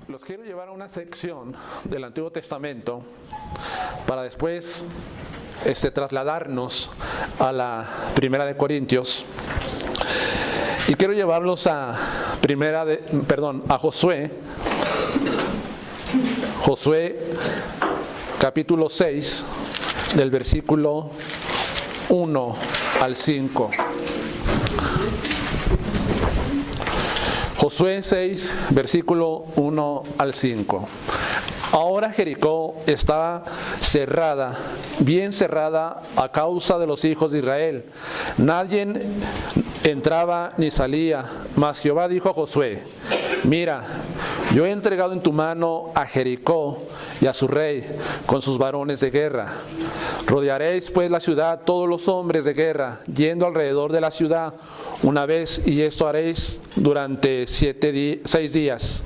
Los quiero llevar a una sección del Antiguo Testamento para después trasladarnos a la Primera de Corintios. Y quiero llevarlos a Josué. Josué capítulo 6, del versículo 1 al 5. Josué 6, versículo 1 al 5. Ahora Jericó estaba cerrada, bien cerrada a causa de los hijos de Israel. Nadie entraba ni salía, mas Jehová dijo a Josué: mira, yo he entregado en tu mano a Jericó y a su rey con sus varones de guerra. Rodearéis pues la ciudad todos los hombres de guerra, yendo alrededor de la ciudad una vez, y esto haréis durante 6 días.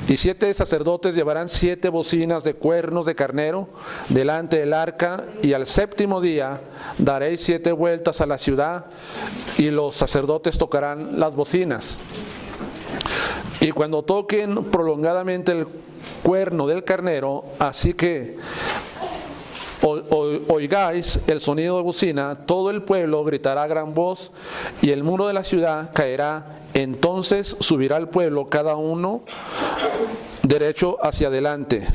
Y 7 sacerdotes llevarán 7 bocinas de cuernos de carnero delante del arca, y al 7º día daréis 7 vueltas a la ciudad, y los sacerdotes tocarán las bocinas. Y cuando toquen prolongadamente el cuerno del carnero, así que oigáis el sonido de bocina, todo el pueblo gritará a gran voz, y el muro de la ciudad caerá. Entonces subirá el pueblo, cada uno derecho hacia adelante.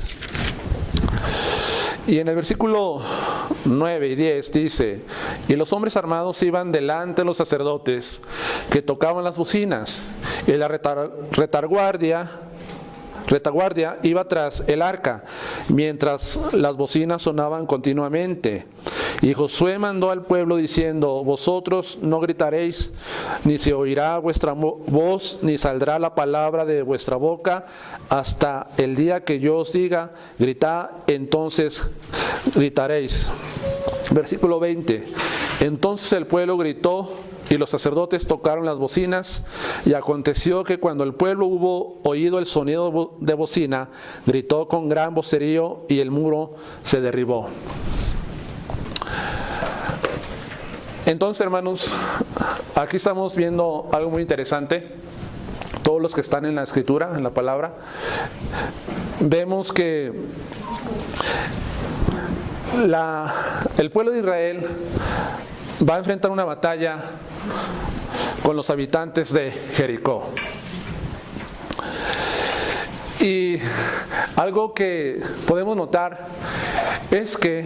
Y en el versículo 9 y 10 dice: y los hombres armados iban delante de los sacerdotes que tocaban las bocinas, y la retaguardia iba tras el arca, mientras las bocinas sonaban continuamente. Y Josué mandó al pueblo diciendo: vosotros no gritaréis, ni se oirá vuestra voz, ni saldrá la palabra de vuestra boca, hasta el día que yo os diga: gritad, entonces gritaréis. Versículo 20. Entonces el pueblo gritó, y los sacerdotes tocaron las bocinas, y aconteció que cuando el pueblo hubo oído el sonido de bocina, gritó con gran vocerío, y el muro se derribó. Entonces, hermanos, aquí estamos viendo algo muy interesante. Todos los que están en la Escritura, en la palabra, vemos que el pueblo de Israel va a enfrentar una batalla con los habitantes de Jericó. Y algo que podemos notar es que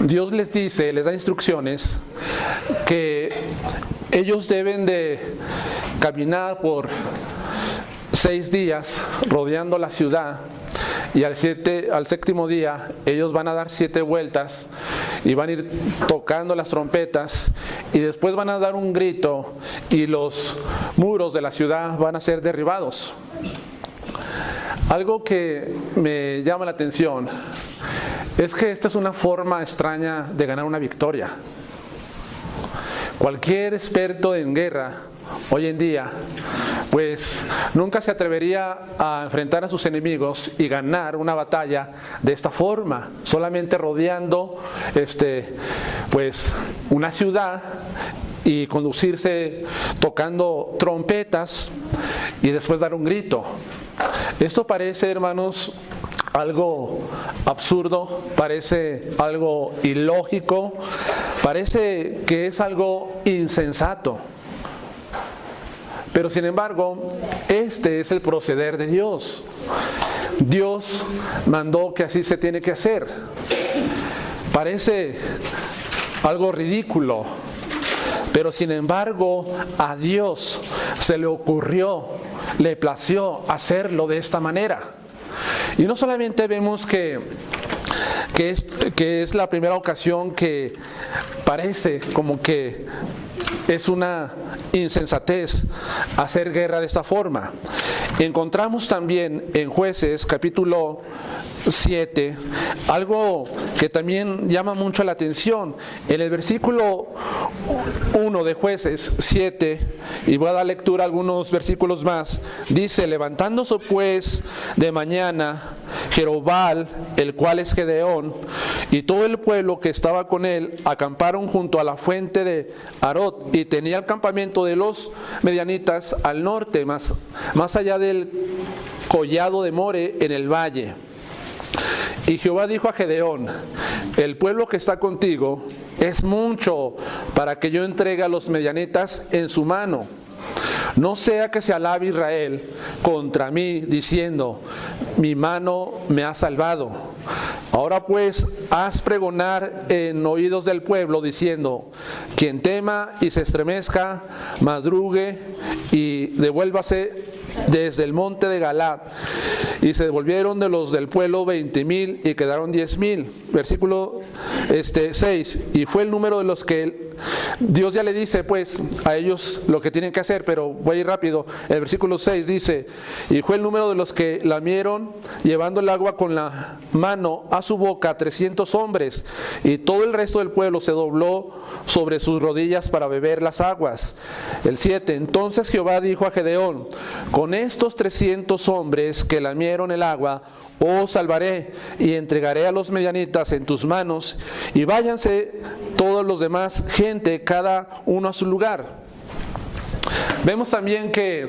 Dios les da instrucciones que ellos deben de caminar por 6 días rodeando la ciudad, y al 7º día ellos van a dar 7 vueltas y van a ir tocando las trompetas, y después van a dar un grito y los muros de la ciudad van a ser derribados. Algo que me llama la atención es que esta es una forma extraña de ganar una victoria. Cualquier experto en guerra hoy en día, pues nunca se atrevería a enfrentar a sus enemigos y ganar una batalla de esta forma, solamente rodeando pues una ciudad y conducirse tocando trompetas y después dar un grito. Esto parece, hermanos, algo absurdo, parece algo ilógico, parece que es algo insensato. Pero sin embargo, este es el proceder de Dios. Dios mandó que así se tiene que hacer. Parece algo ridículo, pero sin embargo a Dios se le ocurrió, le plació hacerlo de esta manera. Y no solamente vemos que es la primera ocasión que parece como que es una insensatez hacer guerra de esta forma. Encontramos también en Jueces capítulo 7 algo que también llama mucho la atención. En el versículo 1 de Jueces 7, y voy a dar lectura a algunos versículos más, dice: levantándose pues de mañana Jerobbaal, el cual es Gedeón, Y todo el pueblo que estaba con él acamparon junto a la fuente de Arot, y tenía el campamento de los medianitas al norte, más allá del collado de More, en el valle. Y Jehová dijo a Gedeón: el pueblo que está contigo es mucho para que yo entregue a los medianitas en su mano. No sea que se alabe Israel contra mí, diciendo: mi mano me ha salvado. Ahora pues, haz pregonar en oídos del pueblo, diciendo: quien tema y se estremezca, madrugue y devuélvase desde el monte de Galaad. Y se devolvieron de los del pueblo 20,000 y quedaron 10,000. Versículo 6. Y fue el número de los que Dios ya le dice pues a ellos lo que tienen que hacer, pero voy a ir rápido. El versículo 6 dice: y fue el número de los que lamieron llevando el agua con la mano a su boca, 300 hombres. Y todo el resto del pueblo se dobló sobre sus rodillas para beber las aguas. El 7. Entonces Jehová dijo a Gedeón: con estos 300 hombres que lamieron el agua, os salvaré y entregaré a los medianitas en tus manos, y váyanse todos los demás gente, cada uno a su lugar. Vemos también que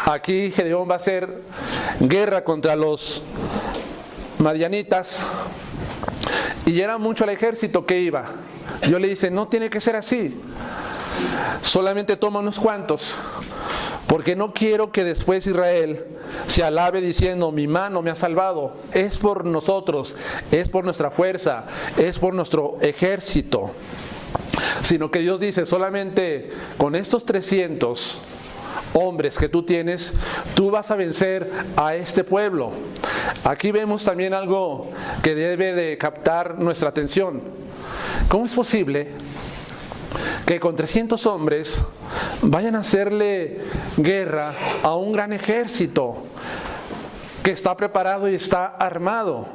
aquí Gedeón va a hacer guerra contra los madianitas, y era mucho el ejército que iba. Dios le dice: no tiene que ser así, solamente toma unos cuantos, porque no quiero que después Israel se alabe diciendo: mi mano me ha salvado. Es por nosotros, es por nuestra fuerza, es por nuestro ejército. Sino que Dios dice: solamente con estos 300 hombres que tú tienes, tú vas a vencer a este pueblo. Aquí vemos también algo que debe de captar nuestra atención. ¿Cómo es posible que con 300 hombres vayan a hacerle guerra a un gran ejército que está preparado y está armado?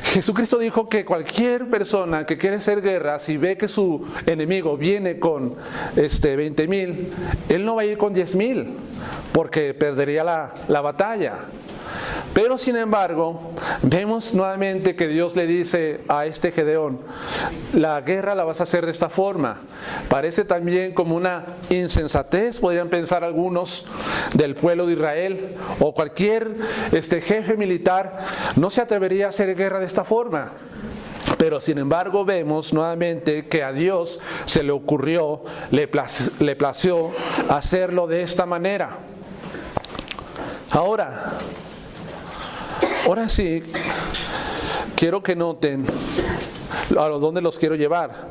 Jesucristo dijo que cualquier persona que quiere hacer guerra, si ve que su enemigo viene con 20,000, él no va a ir con 10,000, porque perdería la batalla. Pero sin embargo, vemos nuevamente que Dios le dice a este Gedeón: la guerra la vas a hacer de esta forma. Parece también como una insensatez, podrían pensar algunos del pueblo de Israel, o cualquier jefe militar no se atrevería a hacer guerra de esta forma. Pero sin embargo vemos nuevamente que a Dios se le ocurrió, le plació hacerlo de esta manera. Ahora sí, quiero que noten a dónde los quiero llevar.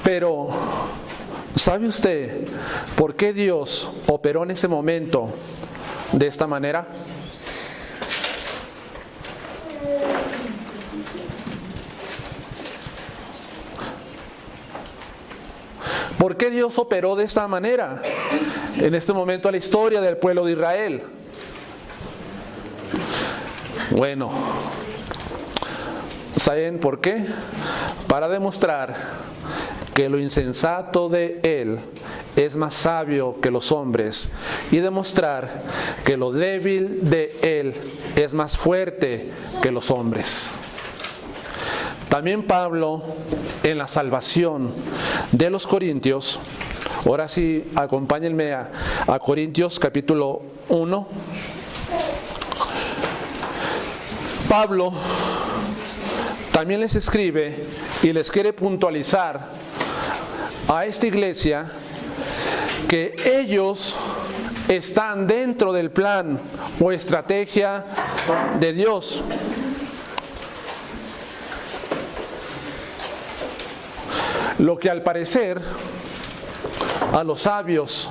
Pero, ¿sabe usted por qué Dios operó en ese momento de esta manera? ¿Por qué Dios operó de esta manera en este momento a la historia del pueblo de Israel? Bueno, ¿saben por qué? Para demostrar que lo insensato de él es más sabio que los hombres, y demostrar que lo débil de él es más fuerte que los hombres. También Pablo, en la salvación de los corintios, ahora sí, acompáñenme a Corintios capítulo 1. Pablo también les escribe y les quiere puntualizar a esta iglesia que ellos están dentro del plan o estrategia de Dios. Lo que al parecer a los sabios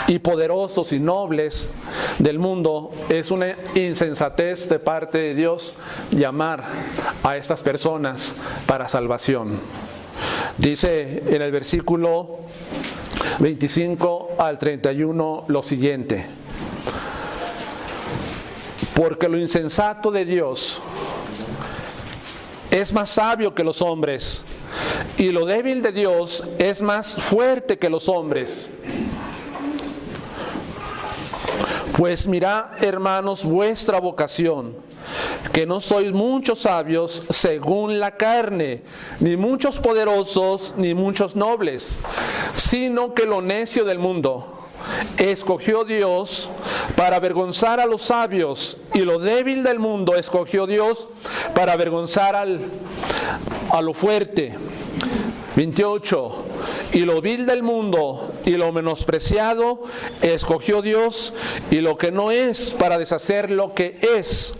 y poderosos y nobles del mundo es una insensatez de parte de Dios llamar a estas personas para salvación. Dice en el versículo 25 al 31 lo siguiente: porque lo insensato de Dios es más sabio que los hombres, y lo débil de Dios es más fuerte que los hombres. Pues mirad, hermanos, vuestra vocación, que no sois muchos sabios según la carne, ni muchos poderosos, ni muchos nobles, sino que lo necio del mundo escogió Dios para avergonzar a los sabios, y lo débil del mundo escogió Dios para avergonzar a lo fuerte. 28. Y lo vil del mundo y lo menospreciado escogió Dios, y lo que no es, para deshacer lo que es,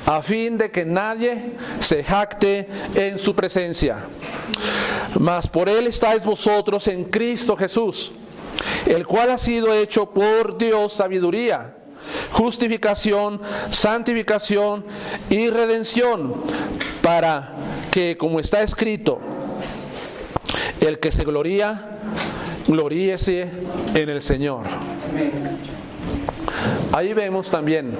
a fin de que nadie se jacte en su presencia. Mas por él estáis vosotros en Cristo Jesús, el cual ha sido hecho por Dios sabiduría, justificación, santificación y redención, para que, como está escrito, el que se gloría, gloríese en el Señor. Ahí vemos también,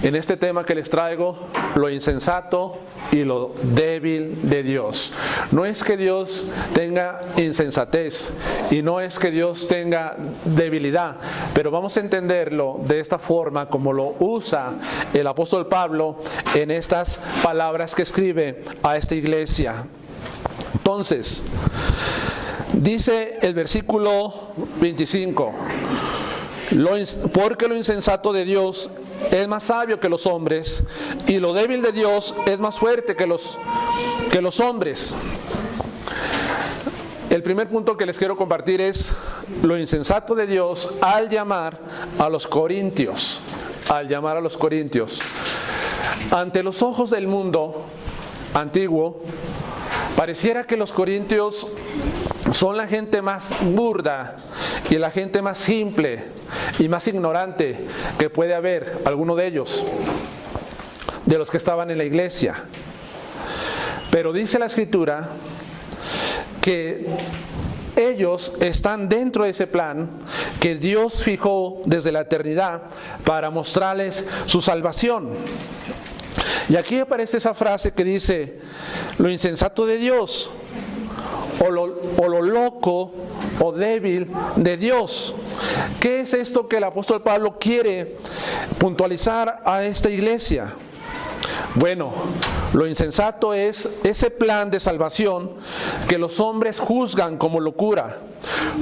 en este tema que les traigo, lo insensato y lo débil de Dios. No es que Dios tenga insensatez y no es que Dios tenga debilidad, pero vamos a entenderlo de esta forma como lo usa el apóstol Pablo en estas palabras que escribe a esta iglesia. Entonces, dice el versículo 25, porque lo insensato de Dios es más sabio que los hombres, y lo débil de Dios es más fuerte que los hombres. El primer punto que les quiero compartir es lo insensato de Dios al llamar a los corintios. Ante los ojos del mundo antiguo, pareciera que los corintios son la gente más burda y la gente más simple y más ignorante que puede haber, alguno de ellos, de los que estaban en la iglesia. Pero dice la Escritura que ellos están dentro de ese plan que Dios fijó desde la eternidad para mostrarles su salvación. Y aquí aparece esa frase que dice, lo insensato de Dios, o lo loco o débil de Dios. ¿Qué es esto que el apóstol Pablo quiere puntualizar a esta iglesia? Bueno, lo insensato es ese plan de salvación que los hombres juzgan como locura,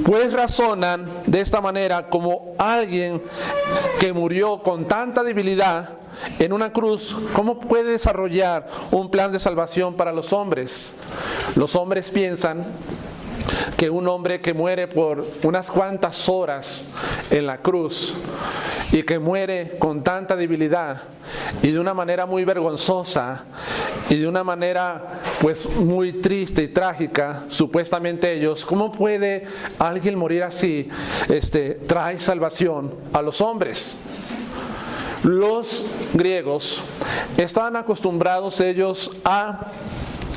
pues razonan de esta manera: como alguien que murió con tanta debilidad en una cruz, ¿cómo puede desarrollar un plan de salvación para los hombres? Los hombres piensan que un hombre que muere por unas cuantas horas en la cruz y que muere con tanta debilidad y de una manera muy vergonzosa y de una manera pues muy triste y trágica, supuestamente ellos, ¿cómo puede alguien morir así? Trae salvación a los hombres. Los griegos estaban acostumbrados ellos a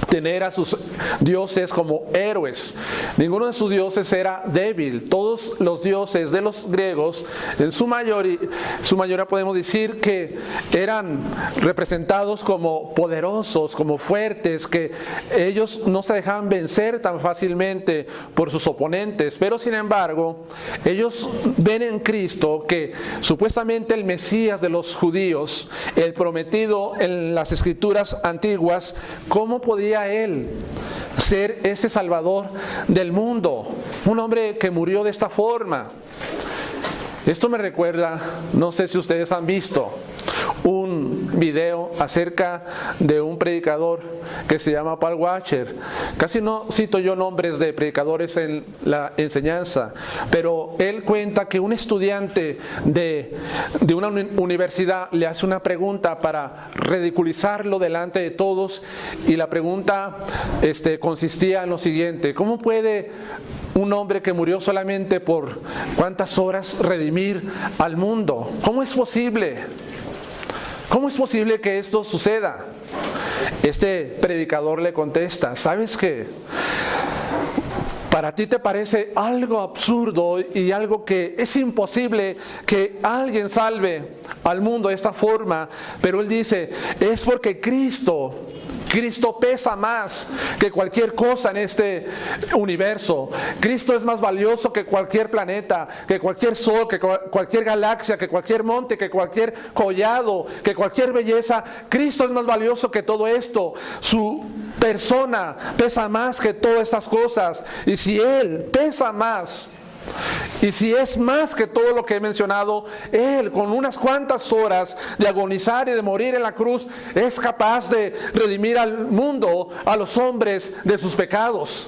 tener a sus dioses como héroes. Ninguno de sus dioses era débil. Todos los dioses de los griegos, en su mayoría podemos decir que eran representados como poderosos, como fuertes, que ellos no se dejaban vencer tan fácilmente por sus oponentes. Pero sin embargo, ellos ven en Cristo que supuestamente el Mesías de los judíos, el prometido en las escrituras antiguas, ¿cómo podía él ser ese salvador del mundo? Un hombre que murió de esta forma. Esto me recuerda, no sé si ustedes han visto un video acerca de un predicador que se llama Paul Washer. Casi no cito yo nombres de predicadores en la enseñanza, pero él cuenta que un estudiante de una universidad le hace una pregunta para ridiculizarlo delante de todos, y la pregunta consistía en lo siguiente: ¿cómo puede un hombre que murió solamente por cuántas horas redimir al mundo? ¿Cómo es posible? ¿Cómo es posible que esto suceda? Este predicador le contesta: ¿sabes qué? Para ti te parece algo absurdo y algo que es imposible que alguien salve al mundo de esta forma, pero él dice, es porque Cristo Cristo pesa más que cualquier cosa en este universo. Cristo es más valioso que cualquier planeta, que cualquier sol, que cualquier galaxia, que cualquier monte, que cualquier collado, que cualquier belleza. Cristo es más valioso que todo esto. Su persona pesa más que todas estas cosas. Y si Él pesa más, y si es más que todo lo que he mencionado, Él con unas cuantas horas de agonizar y de morir en la cruz es capaz de redimir al mundo, a los hombres de sus pecados.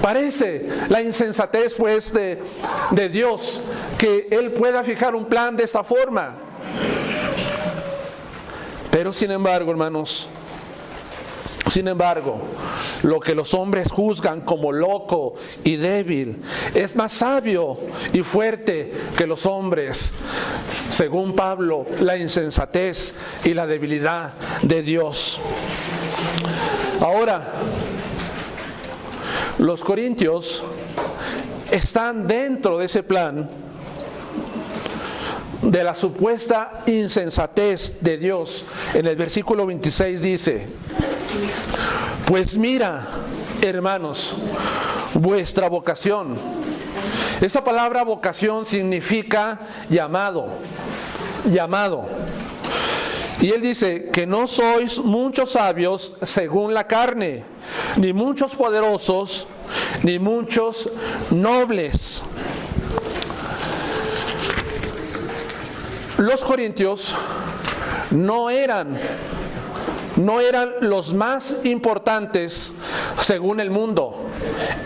Parece la insensatez pues de Dios que Él pueda fijar un plan de esta forma. Pero sin embargo, hermanos, lo que los hombres juzgan como loco y débil es más sabio y fuerte que los hombres. Según Pablo, la insensatez y la debilidad de Dios. Ahora, los corintios están dentro de ese plan de la supuesta insensatez de Dios. En el versículo 26 dice: pues mira, hermanos, vuestra vocación. Esa palabra vocación significa llamado. Y él dice que no sois muchos sabios según la carne, ni muchos poderosos, ni muchos nobles. Los corintios no eran los más importantes según el mundo.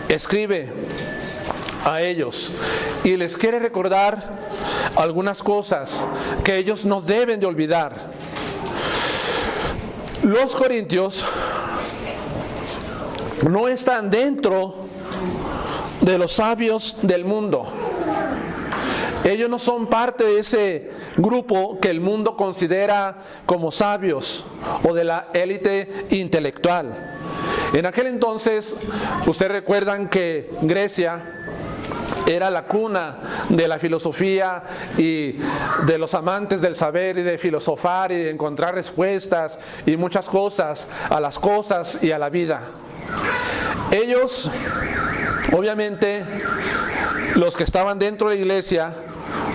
Escribe a ellos y les quiere recordar algunas cosas que ellos no deben de olvidar. Los corintios no están dentro de los sabios del mundo. Ellos no son parte de ese grupo que el mundo considera como sabios o de la élite intelectual. En aquel entonces, ustedes recuerdan que Grecia era la cuna de la filosofía y de los amantes del saber y de filosofar y de encontrar respuestas y muchas cosas a las cosas y a la vida. Ellos, obviamente, los que estaban dentro de la iglesia,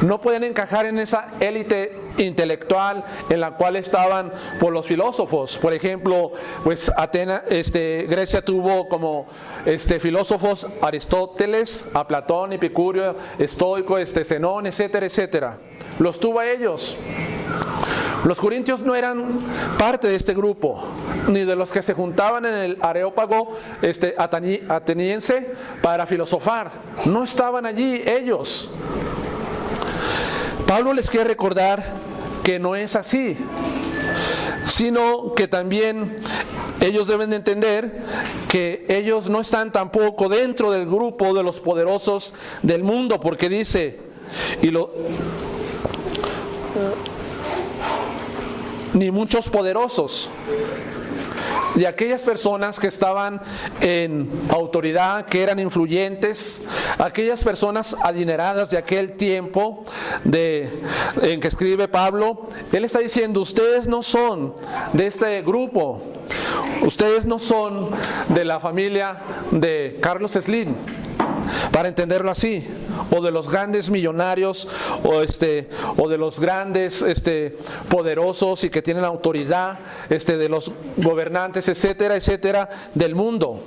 no pueden encajar en esa élite intelectual en la cual estaban por los filósofos. Por ejemplo, pues Grecia tuvo como filósofos Aristóteles, a Platón, Epicurio, Estoico, Zenón, etcétera, etcétera. Los tuvo a ellos. Los corintios no eran parte de este grupo, ni de los que se juntaban en el Areópago ateniense para filosofar. No estaban allí ellos. Pablo les quiere recordar que no es así, sino que también ellos deben de entender que ellos no están tampoco dentro del grupo de los poderosos del mundo, porque dice, ni muchos poderosos. De aquellas personas que estaban en autoridad, que eran influyentes, aquellas personas adineradas de aquel tiempo en que escribe Pablo, él está diciendo, ustedes no son de este grupo, ustedes no son de la familia de Carlos Slim, para entenderlo así, o de los grandes millonarios, o de los grandes poderosos y que tienen autoridad, de los gobernantes, etcétera, etcétera, del mundo.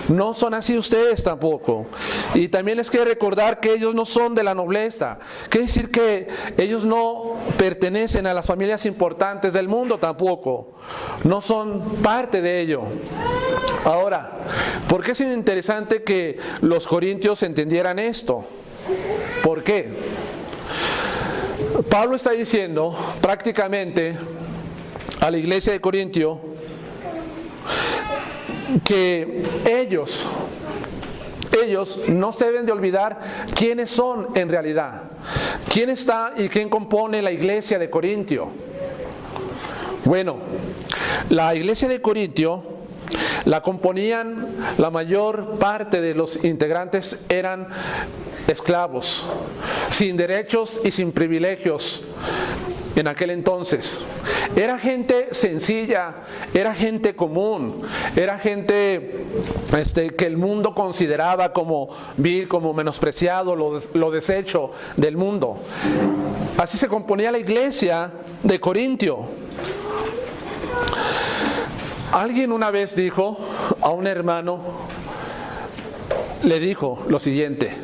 No son así ustedes tampoco. Y también les quiero recordar que ellos no son de la nobleza. Quiere decir que ellos no pertenecen a las familias importantes del mundo tampoco. No son parte de ello. Ahora, ¿por qué es interesante que los corintios entendieran esto? ¿Por qué? Pablo está diciendo prácticamente a la iglesia de Corintio que ellos no se deben de olvidar quiénes son en realidad, quién está y quién compone la iglesia de Corintio. Bueno, la iglesia de Corintio la componían, la mayor parte de los integrantes eran esclavos, sin derechos y sin privilegios. en aquel entonces. Era gente sencilla, era gente común, era gente que el mundo consideraba como vil, como menospreciado, lo deshecho del mundo. Así se componía la iglesia de Corintio. Alguien una vez dijo a un hermano, le dijo lo siguiente: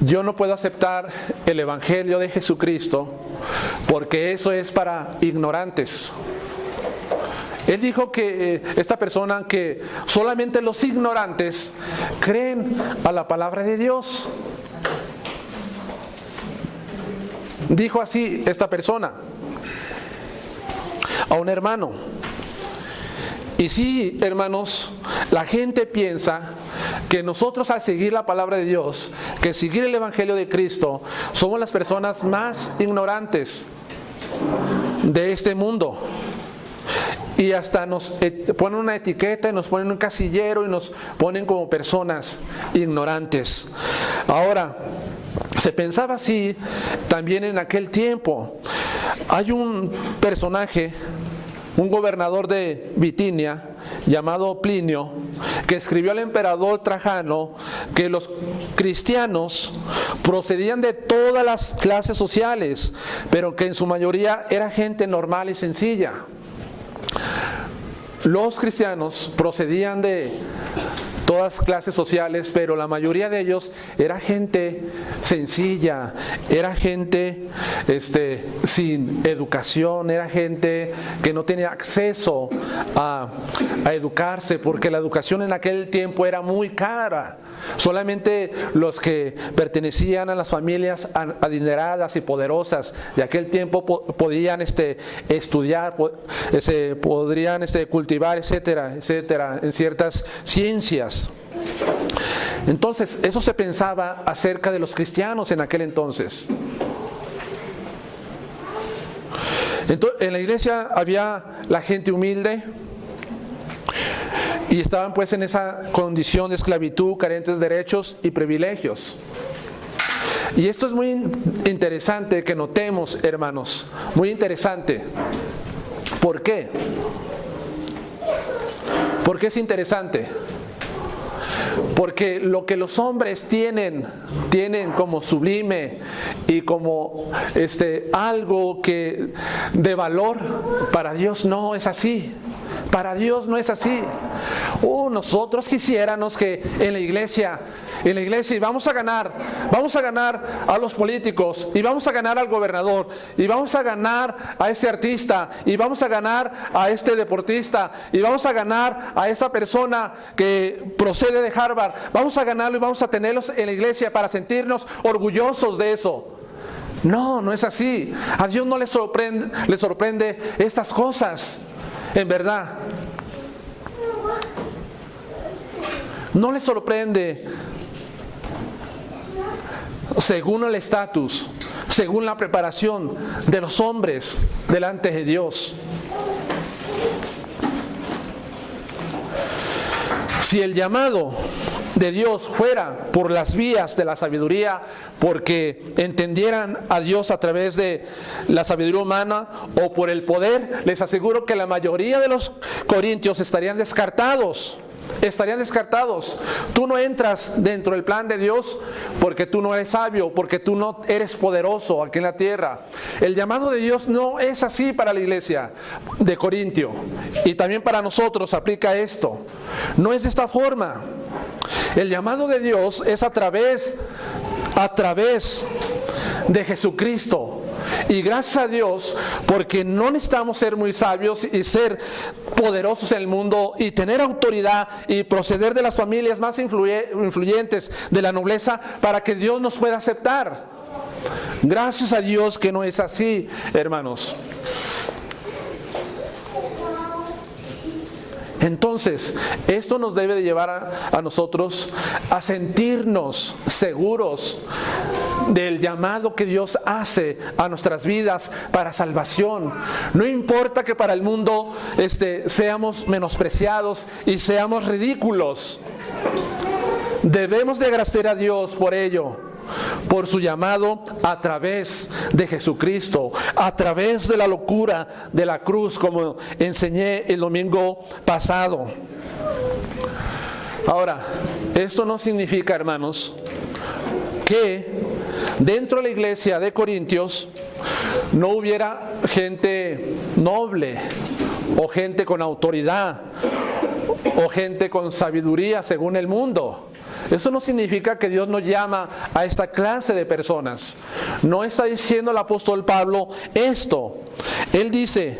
yo no puedo aceptar el Evangelio de Jesucristo porque eso es para ignorantes. Él dijo que esta persona, que solamente los ignorantes creen a la palabra de Dios. Dijo así esta persona a un hermano. Y sí, hermanos, la gente piensa que nosotros, al seguir la palabra de Dios, que seguir el Evangelio de Cristo, somos las personas más ignorantes de este mundo. Y hasta nos ponen una etiqueta y nos ponen un casillero y nos ponen como personas ignorantes. Ahora, se pensaba así también en aquel tiempo. Hay un personaje, un gobernador de Bitinia llamado Plinio, que escribió al emperador Trajano que los cristianos procedían de todas las clases sociales, pero que en su mayoría era gente normal y sencilla. Los cristianos procedían de todas clases sociales, pero la mayoría de ellos era gente sencilla, era gente sin educación, era gente que no tenía acceso a educarse, porque la educación en aquel tiempo era muy cara. Solamente los que pertenecían a las familias adineradas y poderosas de aquel tiempo podían estudiar, podrían cultivar, etcétera, etcétera, en ciertas ciencias. Entonces, eso se pensaba acerca de los cristianos en aquel entonces. Entonces, en la iglesia había la gente humilde, y estaban pues en esa condición de esclavitud, carentes de derechos y privilegios. Y esto es muy interesante que notemos, hermanos, muy interesante. ¿Por qué? ¿Por qué es interesante? Porque lo que los hombres tienen como sublime y como algo que de valor, para Dios no es así. Para Dios no es así. Nosotros quisiéramos que en la iglesia y vamos a ganar a los políticos, y vamos a ganar al gobernador, y vamos a ganar a ese artista, y vamos a ganar a este deportista, y vamos a ganar a esa persona que procede de Harvard. Vamos a ganarlo y vamos a tenerlos en la iglesia para sentirnos orgullosos de eso. No, no es así. A Dios no le sorprende estas cosas. En verdad, no le sorprende según el estatus, según la preparación de los hombres delante de Dios. Si el llamado de Dios fuera por las vías de la sabiduría, porque entendieran a Dios a través de la sabiduría humana o por el poder, les aseguro que la mayoría de los corintios estarían descartados. Tú no entras dentro del plan de Dios porque tú no eres sabio, porque tú no eres poderoso aquí en la tierra. El llamado de Dios no es así para la iglesia de Corintio, y también para nosotros aplica esto. No es de esta forma. El llamado de Dios es a través de Jesucristo. Y gracias a Dios, porque no necesitamos ser muy sabios y ser poderosos en el mundo y tener autoridad y proceder de las familias más influyentes de la nobleza para que Dios nos pueda aceptar. Gracias a Dios que no es así, hermanos. Entonces, esto nos debe de llevar a nosotros a sentirnos seguros del llamado que Dios hace a nuestras vidas para salvación. No importa que para el mundo seamos menospreciados y seamos ridículos. Debemos de agradecer a Dios por ello, por su llamado a través de Jesucristo, a través de la locura de la cruz, como enseñé el domingo pasado. Ahora, esto no significa, hermanos, que dentro de la iglesia de Corintios no hubiera gente noble o gente con autoridad o gente con sabiduría según el mundo. Eso no significa que Dios nos llama a esta clase de personas. No está diciendo el apóstol Pablo esto. Él dice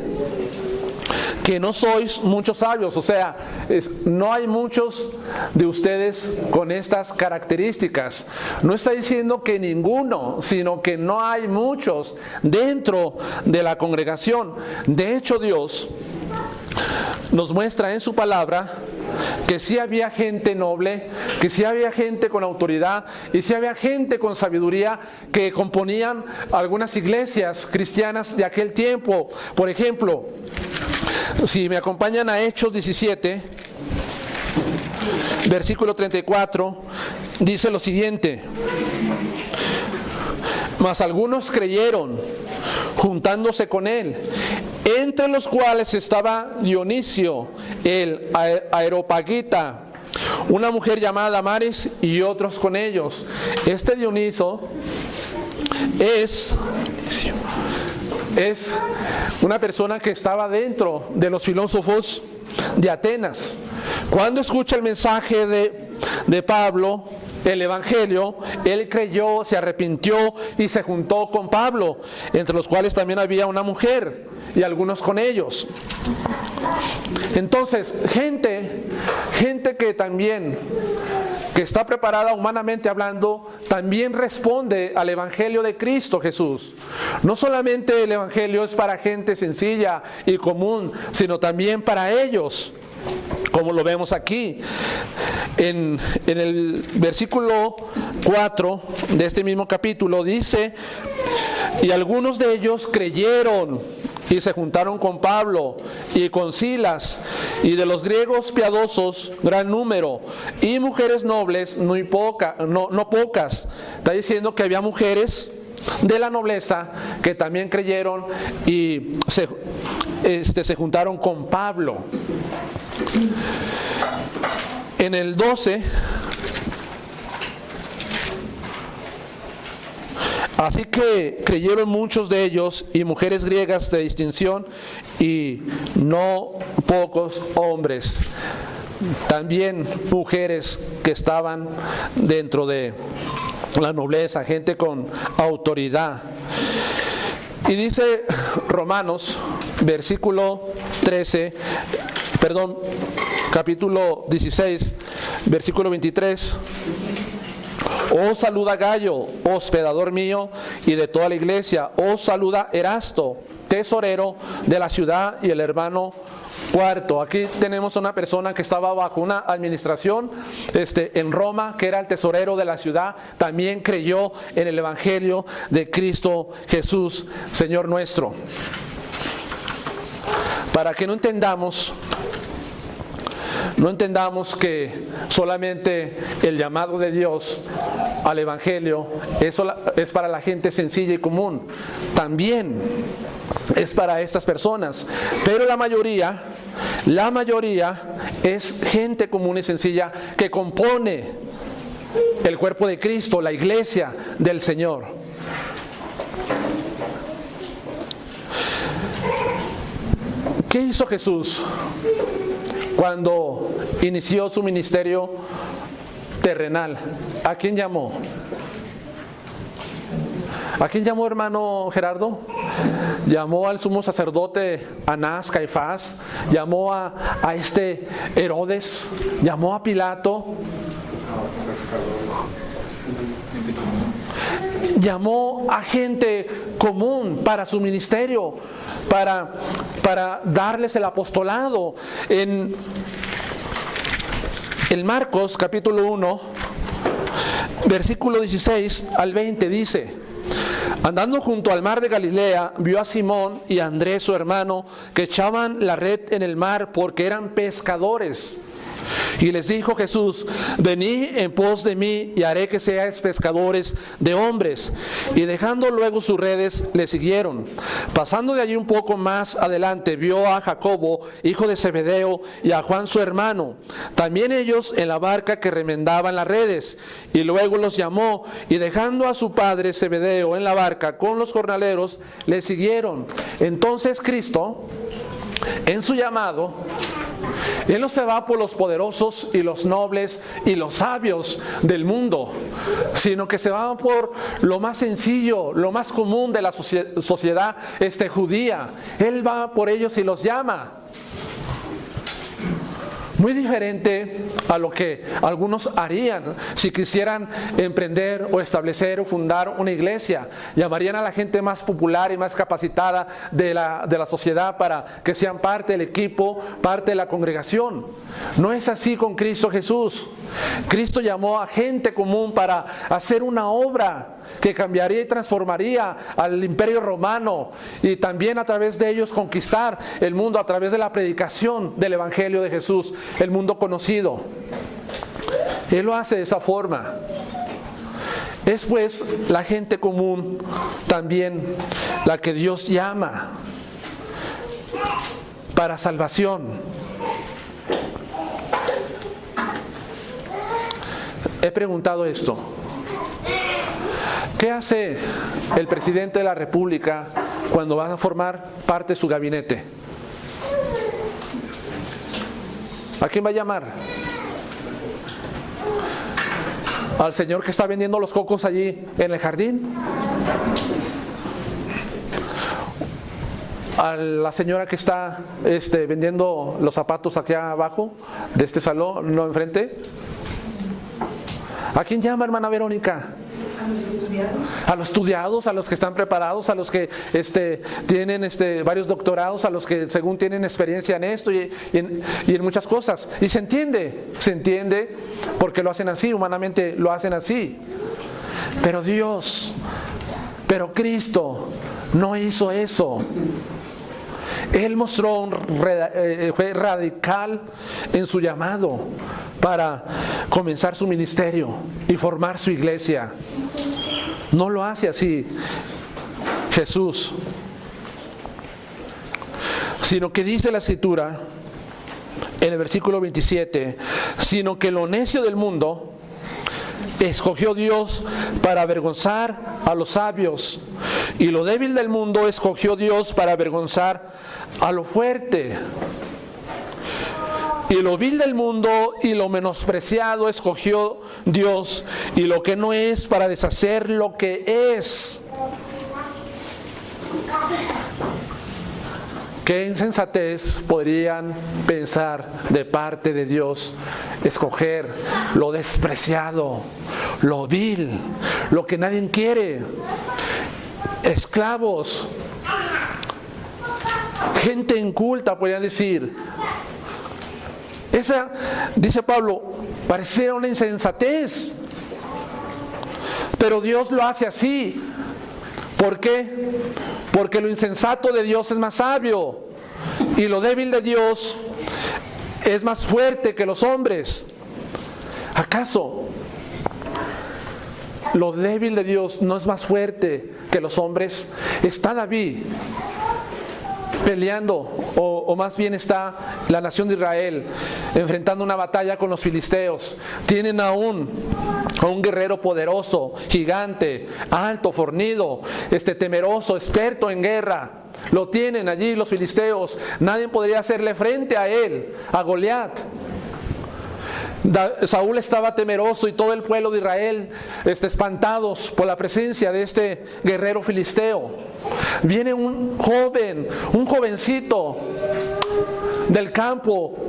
que no sois muchos sabios, o sea, no hay muchos de ustedes con estas características. No está diciendo que ninguno, sino que no hay muchos dentro de la congregación. De hecho, Dios nos muestra en su palabra que sí había gente noble, que sí había gente con autoridad y sí había gente con sabiduría que componían algunas iglesias cristianas de aquel tiempo. Por ejemplo, si me acompañan a Hechos 17, versículo 34, dice lo siguiente: mas algunos creyeron, juntándose con él, entre los cuales estaba Dionisio, el Areopagita, una mujer llamada Damaris, y otros con ellos. Este Dioniso es una persona que estaba dentro de los filósofos de Atenas. Cuando escucha el mensaje de Pablo, el evangelio, él creyó, se arrepintió y se juntó con Pablo, entre los cuales también había una mujer y algunos con ellos. Entonces, gente que también, que está preparada humanamente hablando, también responde al evangelio de Cristo Jesús. No solamente el evangelio es para gente sencilla y común, sino también para ellos, como lo vemos aquí. En el versículo 4 de este mismo capítulo dice: y algunos de ellos creyeron y se juntaron con Pablo y con Silas, y de los griegos piadosos gran número, y mujeres nobles no pocas. Está diciendo que había mujeres de la nobleza que también creyeron y se juntaron con Pablo. En el 12, así que creyeron muchos de ellos y mujeres griegas de distinción y no pocos hombres. También mujeres que estaban dentro de la nobleza, gente con autoridad. Y dice Romanos, capítulo 16, versículo 23. Os saluda Gallo, hospedador mío y de toda la iglesia. Os saluda Erasto, tesorero de la ciudad, y el hermano Cuarto. Aquí tenemos a una persona que estaba bajo una administración en Roma, que era el tesorero de la ciudad. También creyó en el evangelio de Cristo Jesús, Señor nuestro. Para que no entendamos que solamente el llamado de Dios al evangelio es para la gente sencilla y común. También es para estas personas, pero la mayoría es gente común y sencilla que compone el cuerpo de Cristo, la iglesia del Señor. ¿Qué hizo Jesús cuando inició su ministerio terrenal? ¿A quién llamó? ¿A quién llamó, hermano Gerardo? Llamó al sumo sacerdote Anás, Caifás, llamó a Herodes, llamó a Pilato, llamó a gente común para su ministerio, para darles el apostolado. En Marcos capítulo 1, versículo 16 al 20 dice: andando junto al mar de Galilea, vio a Simón y a Andrés su hermano, que echaban la red en el mar porque eran pescadores. Y les dijo Jesús: venid en pos de mí y haré que seáis pescadores de hombres. Y dejando luego sus redes, le siguieron. Pasando de allí un poco más adelante, vio a Jacobo, hijo de Zebedeo, y a Juan su hermano, también ellos en la barca que remendaban las redes. Y luego los llamó, y dejando a su padre Zebedeo en la barca con los jornaleros, le siguieron. Entonces Cristo, en su llamado, Él no se va por los poderosos y los nobles y los sabios del mundo, sino que se va por lo más sencillo, lo más común de la sociedad judía. Él va por ellos y los llama. Muy diferente a lo que algunos harían si quisieran emprender o establecer o fundar una iglesia. Llamarían a la gente más popular y más capacitada de la sociedad para que sean parte del equipo, parte de la congregación. No es así con Cristo Jesús. Cristo llamó a gente común para hacer una obra que cambiaría y transformaría al imperio romano, y también a través de ellos conquistar el mundo a través de la predicación del evangelio de Jesús, el mundo conocido. Él lo hace de esa forma. Es pues la gente común también la que Dios llama para salvación. He preguntado esto: ¿qué hace el presidente de la República cuando va a formar parte de su gabinete? ¿A quién va a llamar? ¿Al señor que está vendiendo los cocos allí en el jardín? ¿A la señora que está vendiendo los zapatos aquí abajo de este salón, no enfrente? ¿A quién llama, hermana Verónica? A los estudiados. A los estudiados, a los que están preparados, a los que tienen varios doctorados, a los que según tienen experiencia en esto y en muchas cosas. Y se entiende porque lo hacen así, humanamente lo hacen así. Pero Cristo no hizo eso. Él mostró fue radical en su llamado para comenzar su ministerio y formar su iglesia. No lo hace así Jesús, sino que dice la Escritura en el versículo 27, sino que lo necio del mundo escogió Dios para avergonzar a los sabios, y lo débil del mundo escogió Dios para avergonzar a lo fuerte. Y lo vil del mundo y lo menospreciado escogió Dios, y lo que no es, para deshacer lo que es. ¿Qué insensatez podrían pensar de parte de Dios escoger lo despreciado, lo vil, lo que nadie quiere? Esclavos, gente inculta, podrían decir. Esa, dice Pablo, parecía una insensatez, pero Dios lo hace así. ¿Por qué? Porque lo insensato de Dios es más sabio, y lo débil de Dios es más fuerte que los hombres. ¿Acaso lo débil de Dios no es más fuerte que los hombres? Está David peleando, o más bien está la nación de Israel enfrentando una batalla con los filisteos. Tienen a un guerrero poderoso, gigante, alto, fornido, temeroso, experto en guerra. Lo tienen allí los filisteos. Nadie podría hacerle frente a él, a Goliat. Saúl estaba temeroso y todo el pueblo de Israel espantados por la presencia de este guerrero filisteo. Viene un jovencito del campo,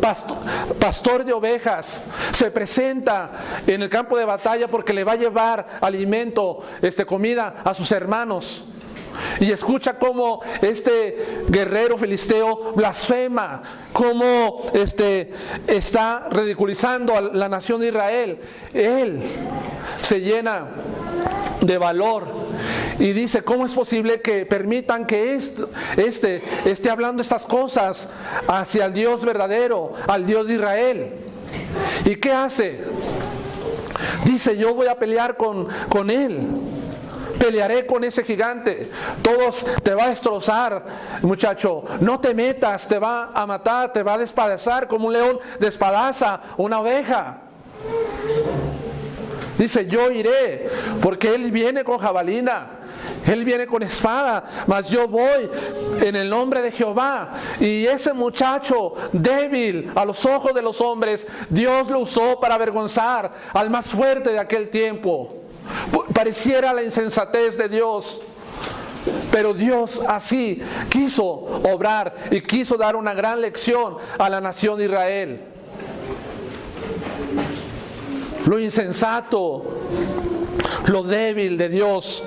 pastor de ovejas, se presenta en el campo de batalla porque le va a llevar alimento, comida a sus hermanos. Y escucha cómo este guerrero filisteo blasfema, cómo está ridiculizando a la nación de Israel. Él se llena de valor y dice: ¿cómo es posible que permitan que esté hablando estas cosas hacia el Dios verdadero, al Dios de Israel? ¿Y qué hace? Dice, yo voy a pelear con él. Pelearé con ese gigante. Todos te va a destrozar, muchacho. No te metas, te va a matar, te va a despedazar como un león despedaza una oveja. Dice, yo iré, porque él viene con jabalina, él viene con espada, mas yo voy en el nombre de Jehová. Y ese muchacho débil a los ojos de los hombres, Dios lo usó para avergonzar al más fuerte de aquel tiempo. Pareciera la insensatez de Dios, pero Dios así quiso obrar y quiso dar una gran lección a la nación de Israel. Lo insensato, lo débil de Dios,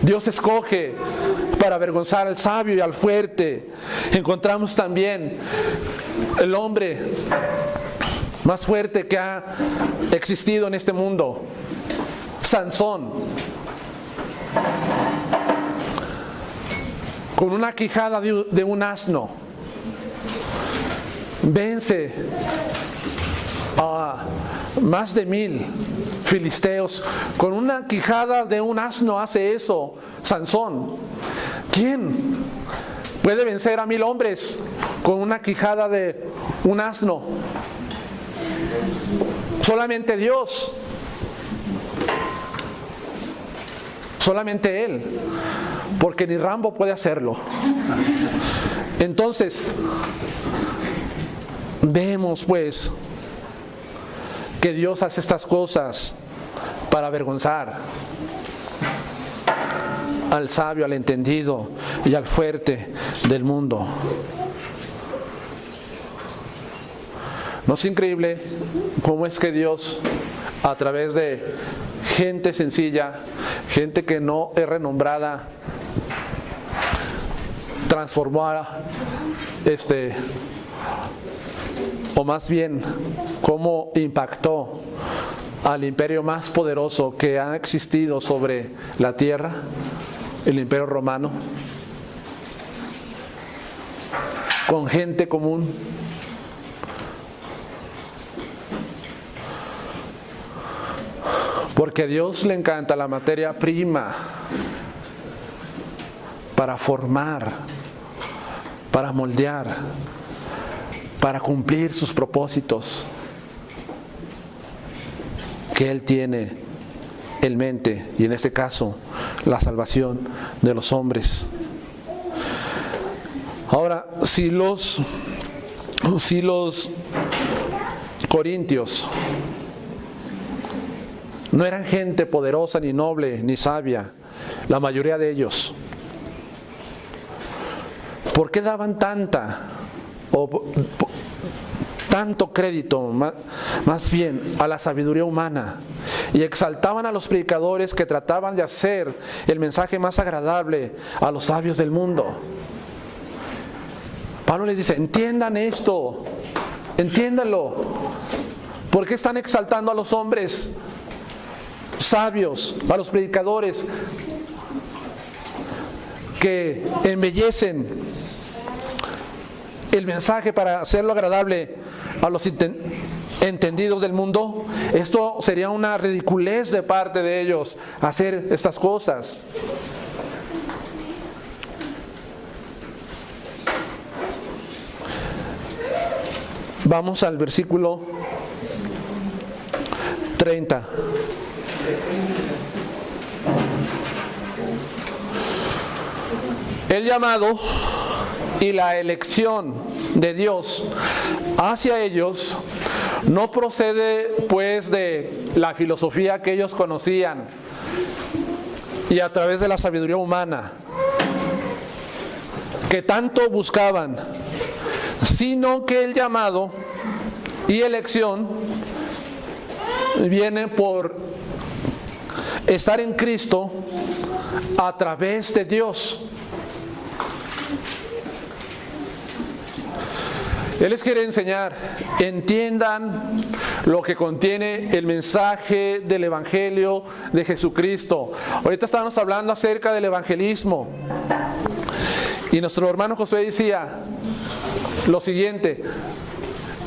Dios escoge para avergonzar al sabio y al fuerte. Encontramos también el hombre más fuerte que ha existido en este mundo, Sansón. Con una quijada de un asno, vence a más de 1000 filisteos. Con una quijada de un asno hace eso Sansón. ¿Quién puede vencer a 1000 hombres con una quijada de un asno? Solamente Dios. Solamente Él. Porque ni Rambo puede hacerlo. Entonces, vemos pues que Dios hace estas cosas para avergonzar al sabio, al entendido y al fuerte del mundo. ¿No es increíble cómo es que Dios, a través de gente sencilla, gente que no es renombrada, transformó o más bien cómo impactó al imperio más poderoso que ha existido sobre la tierra, el imperio romano, con gente común? Porque a Dios le encanta la materia prima para formar, para moldear, para cumplir sus propósitos que Él tiene en mente, y en este caso la salvación de los hombres. Ahora, si los corintios no eran gente poderosa, ni noble, ni sabia, la mayoría de ellos, ¿por qué daban tanto crédito, más bien, a la sabiduría humana, y exaltaban a los predicadores que trataban de hacer el mensaje más agradable a los sabios del mundo? Pablo les dice, entiendan esto, entiéndanlo. ¿Por qué están exaltando a los hombres sabios, a los predicadores que embellecen el mensaje para hacerlo agradable a los entendidos del mundo? Esto sería una ridiculez de parte de ellos, hacer estas cosas. Vamos al versículo 30. El llamado y la elección de Dios hacia ellos no procede pues de la filosofía que ellos conocían y a través de la sabiduría humana que tanto buscaban, sino que el llamado y elección viene por estar en Cristo a través de Dios. Él les quiere enseñar, entiendan lo que contiene el mensaje del Evangelio de Jesucristo. Ahorita estábamos hablando acerca del evangelismo y nuestro hermano Josué decía lo siguiente,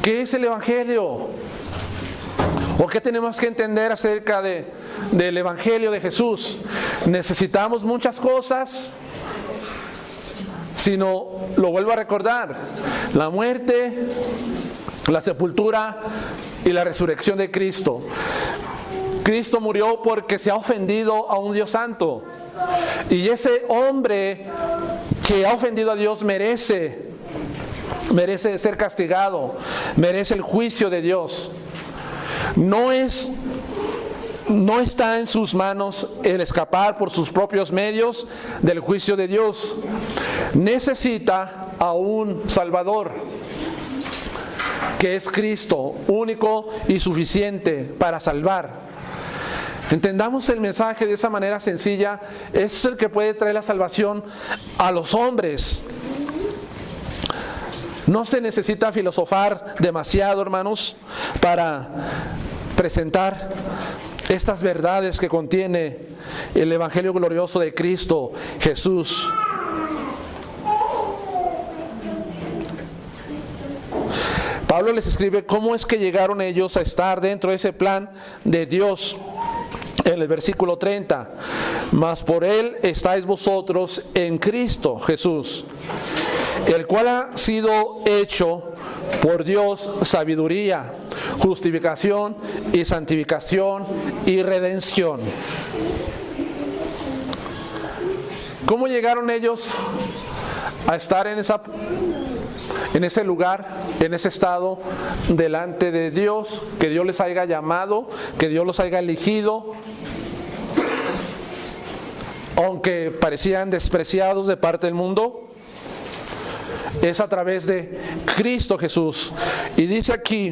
¿Qué es el Evangelio? ¿O qué tenemos que entender acerca del Evangelio de Jesús? Necesitamos muchas cosas, sino, lo vuelvo a recordar, la muerte, la sepultura y la resurrección de Cristo. Cristo murió porque se ha ofendido a un Dios santo. Y ese hombre que ha ofendido a Dios merece ser castigado, merece el juicio de Dios. No está en sus manos el escapar por sus propios medios del juicio de Dios. Necesita a un Salvador, que es Cristo, único y suficiente para salvar. Entendamos el mensaje de esa manera sencilla. Es el que puede traer la salvación a los hombres. No se necesita filosofar demasiado, hermanos, para presentar estas verdades que contiene el Evangelio glorioso de Cristo Jesús. Pablo les escribe cómo es que llegaron ellos a estar dentro de ese plan de Dios. En el versículo 30, mas por Él estáis vosotros en Cristo Jesús, el cual ha sido hecho por Dios sabiduría, justificación y santificación y redención. ¿Cómo llegaron ellos a estar en ese lugar, en ese estado, delante de Dios, que Dios les haya llamado, que Dios los haya elegido, aunque parecían despreciados de parte del mundo? Es a través de Cristo Jesús. Y dice aquí,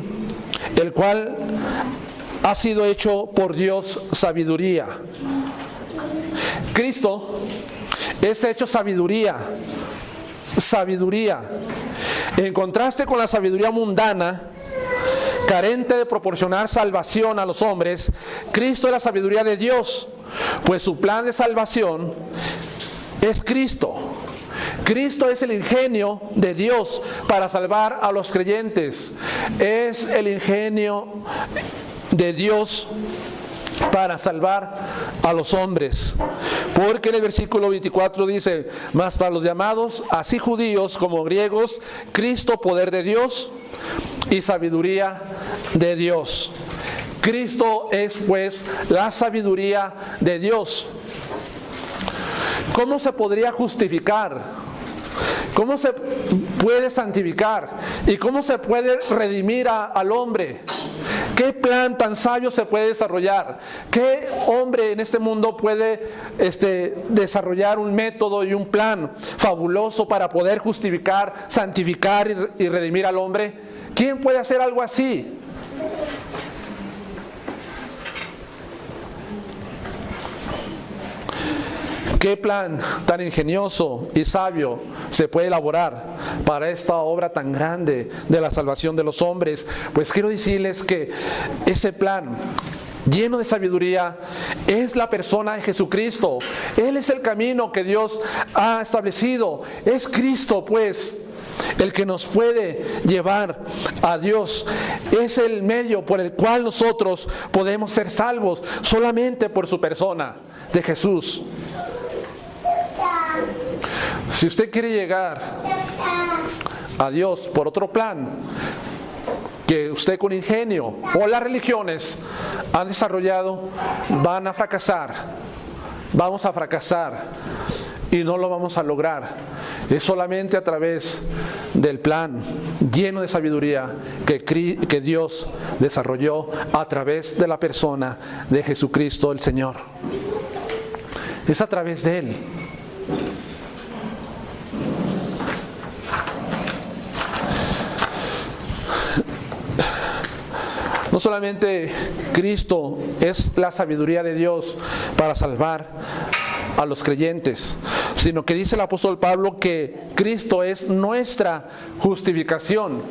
el cual ha sido hecho por Dios sabiduría. Cristo es hecho sabiduría. Sabiduría. En contraste con la sabiduría mundana, carente de proporcionar salvación a los hombres, Cristo es la sabiduría de Dios, pues su plan de salvación es Cristo. Cristo es el ingenio de Dios para salvar a los creyentes. Es el ingenio de Dios para salvar a los hombres. Porque en el versículo 24 dice, mas para los llamados, así judíos como griegos, Cristo poder de Dios y sabiduría de Dios. Cristo es pues la sabiduría de Dios. ¿Cómo se podría justificar? ¿Cómo se puede santificar? ¿Y cómo se puede redimir al hombre? ¿Qué plan tan sabio se puede desarrollar? ¿Qué hombre en este mundo puede desarrollar un método y un plan fabuloso para poder justificar, santificar y redimir al hombre? ¿Quién puede hacer algo así? ¿Qué plan tan ingenioso y sabio se puede elaborar para esta obra tan grande de la salvación de los hombres? Pues quiero decirles que ese plan lleno de sabiduría es la persona de Jesucristo. Él es el camino que Dios ha establecido. Es Cristo, pues, el que nos puede llevar a Dios. Es el medio por el cual nosotros podemos ser salvos, solamente por su persona de Jesús. Si usted quiere llegar a Dios por otro plan que usted con ingenio o las religiones han desarrollado, van a fracasar. Vamos a fracasar y no lo vamos a lograr. Es solamente a través del plan lleno de sabiduría que Dios desarrolló a través de la persona de Jesucristo el Señor. Es a través de Él. No solamente Cristo es la sabiduría de Dios para salvar a los creyentes, sino que dice el apóstol Pablo que Cristo es nuestra justificación.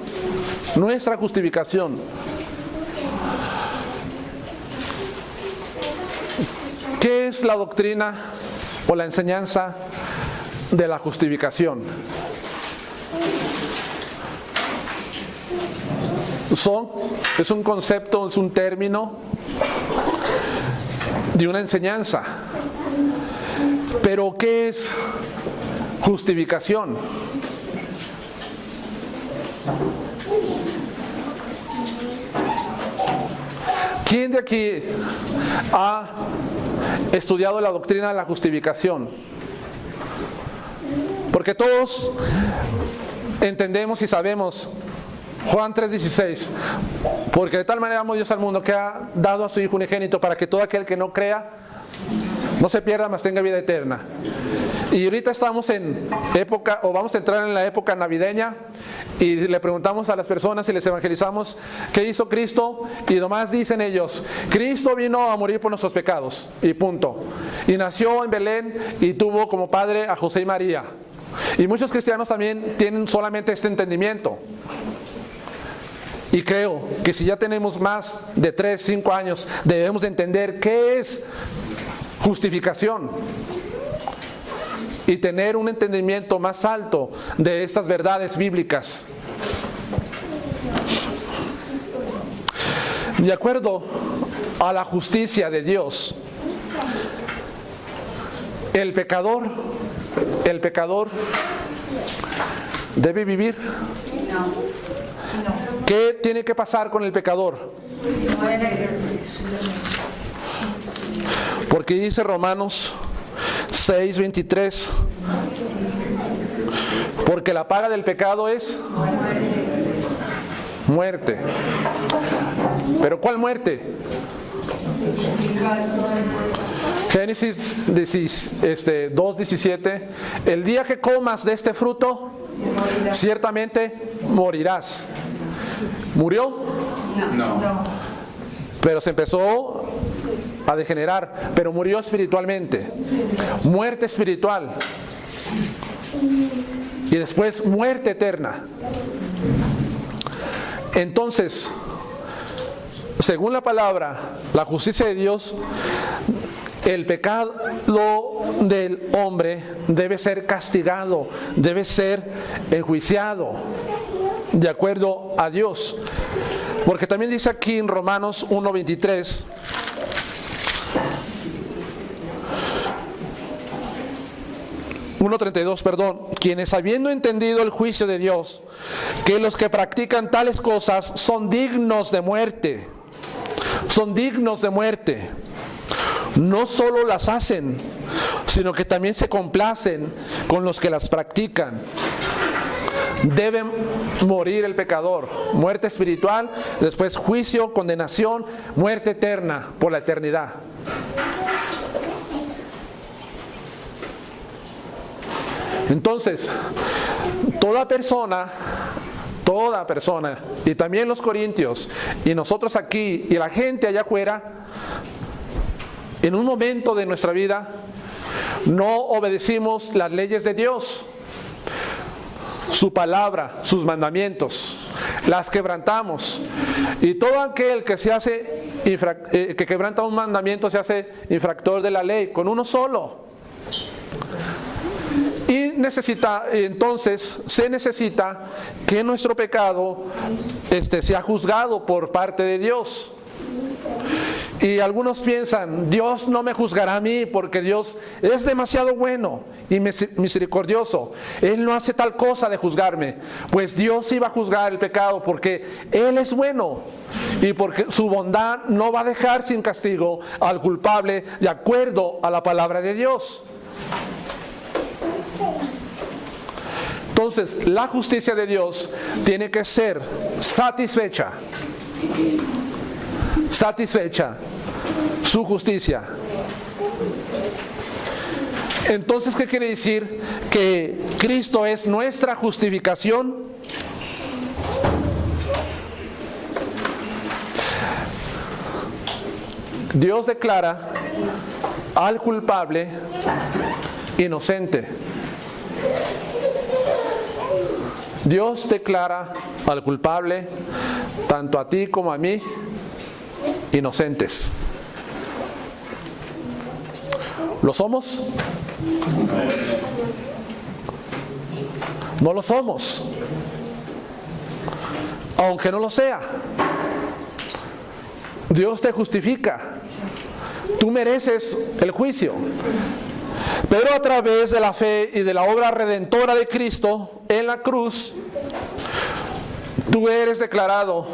Nuestra justificación. ¿Qué es la doctrina o la enseñanza de la justificación? es un concepto, es un término de una enseñanza. Pero ¿qué es justificación? ¿Quién de aquí ha estudiado la doctrina de la justificación? Porque todos entendemos y sabemos Juan 3:16, porque de tal manera amó Dios al mundo que ha dado a su Hijo unigénito para que todo aquel que no crea no se pierda, mas tenga vida eterna. Y ahorita estamos en época, o vamos a entrar en la época navideña, y le preguntamos a las personas y les evangelizamos qué hizo Cristo, y nomás dicen ellos: Cristo vino a morir por nuestros pecados, y punto. Y nació en Belén y tuvo como padre a José y María. Y muchos cristianos también tienen solamente este entendimiento. Y creo que si ya tenemos más de 3, 5 años, debemos de entender qué es justificación y tener un entendimiento más alto de estas verdades bíblicas. De acuerdo a la justicia de Dios, el pecador debe vivir. ¿Qué tiene que pasar con el pecador? Porque dice Romanos 6:23, porque la paga del pecado es muerte. ¿Pero cuál muerte? Génesis 2:17, el día que comas de este fruto, ciertamente morirás. ¿Murió? No. Pero se empezó a degenerar, pero murió espiritualmente. Muerte espiritual. Y después muerte eterna. Entonces, según la palabra, la justicia de Dios, el pecado del hombre debe ser castigado, debe ser enjuiciado de acuerdo a Dios. Porque también dice aquí en Romanos 1:23, quienes habiendo entendido el juicio de Dios, que los que practican tales cosas son dignos de muerte, no solo las hacen, sino que también se complacen con los que las practican. Debe morir el pecador, muerte espiritual, después juicio, condenación, muerte eterna por la eternidad. Entonces, toda persona, y también los corintios, y nosotros aquí, y la gente allá afuera, en un momento de nuestra vida, no obedecimos las leyes de Dios, su palabra, sus mandamientos, las quebrantamos. Y todo aquel que que quebranta un mandamiento se hace infractor de la ley, con uno solo. Y entonces se necesita que nuestro pecado sea juzgado por parte de Dios. Y algunos piensan: Dios no me juzgará a mí porque Dios es demasiado bueno y misericordioso. Él no hace tal cosa de juzgarme. Pues Dios iba a juzgar el pecado porque Él es bueno y porque su bondad no va a dejar sin castigo al culpable de acuerdo a la palabra de Dios. Entonces, la justicia de Dios tiene que ser satisfecha su justicia. Entonces, ¿qué quiere decir? Que Cristo es nuestra justificación. Dios declara al culpable inocente. Dios declara al culpable, tanto a ti como a mí, inocentes. ¿Lo somos? No lo somos. aunque no lo sea. Dios te justifica. Tú mereces el juicio. Pero a través de la fe y de la obra redentora de Cristo en la cruz, tú eres declarado